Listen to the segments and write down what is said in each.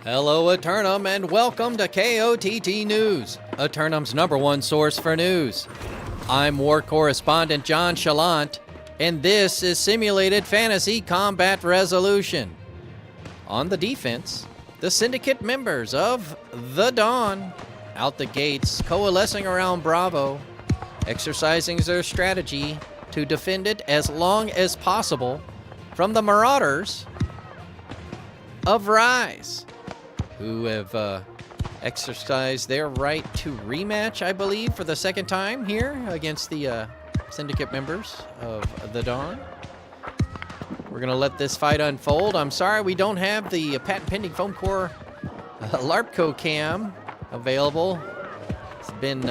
Hello, Aeternum, and welcome to KOTT News, Aeternum's #1 source for news. I'm war correspondent JChalant, and this is Simulated Fantasy Combat Resolution. On the defense, the Syndicate members of the Dawn, out the gates, coalescing around Bravo, exercising their strategy to defend it as long as possible from the Marauders of Rise, who have exercised their right to rematch, I believe, for the second time here against the Syndicate members of the Dawn. We're going to let this fight unfold. I'm sorry we don't have the patent-pending Foam Core LARPCO cam available. It's been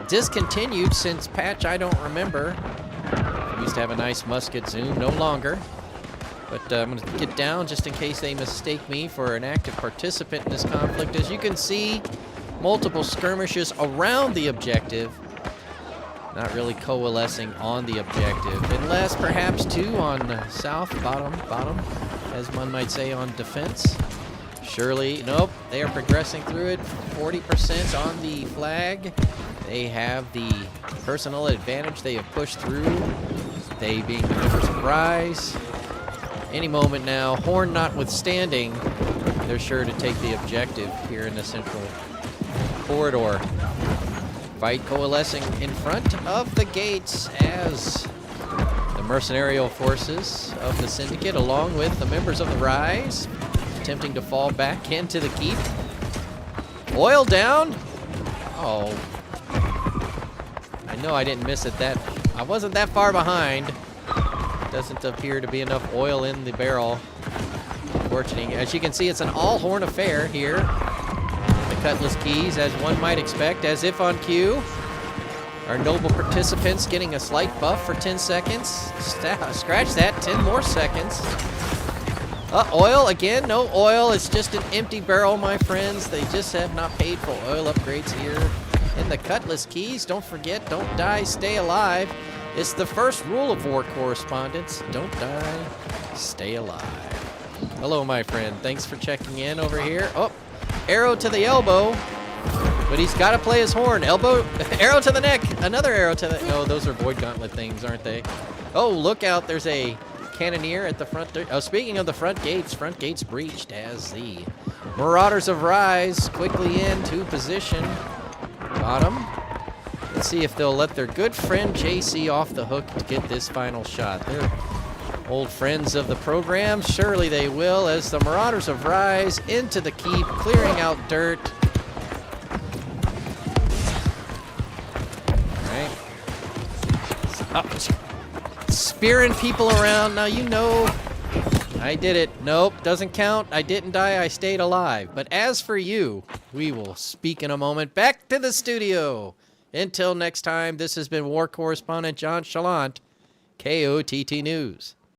discontinued since patch I don't remember. We used to have a nice musket zoom, no longer. But I'm going to get down just in case they mistake me for an active participant in this conflict. As you can see, multiple skirmishes around the objective. Not really coalescing on the objective. Unless perhaps two on south, bottom, as one might say, on defense. Surely, nope, they are progressing through it. 40% on the flag. They have the personal advantage. They have pushed through. They being the members of Rise. Any moment now, Horn notwithstanding, they're sure to take the objective here in the central corridor. Fight coalescing in front of the gates as the mercenarial forces of the Syndicate, along with the members of the Rise, attempting to fall back into the keep. Oil down. Oh. I know I didn't miss it I wasn't that far behind. Doesn't appear to be enough oil in the barrel. Unfortunately, as you can see, it's an all-horn affair here. The Cutlass keys, as one might expect, as if on cue. Our noble participants getting a slight buff for 10 seconds. Scratch that, 10 more seconds. Oil again, no oil. It's just an empty barrel, my friends. They just have not paid for oil upgrades here. And the Cutlass keys, don't forget, don't die, stay alive. It's the first rule of war correspondence. Don't die, stay alive. Hello, my friend. Thanks for checking in over here. Oh, arrow to the elbow. But he's got to play his horn. Elbow, arrow to the neck. Another arrow to the... Oh, those are Void Gauntlet things, aren't they? Oh, look out. There's a cannoneer at the front. Oh, speaking of the front gates breached as the Marauders of Rise quickly into position. Bottom. Let's see if they'll let their good friend JC off the hook to get this final shot. They're old friends of the program. Surely they will, as the Marauders of Rise into the keep, clearing out dirt. All right. Spearing people around. Now, you know, I did it. Nope, doesn't count. I didn't die. I stayed alive. But as for you, we will speak in a moment. Back to the studio. Until next time, this has been War Correspondent JChalant, KOTT News.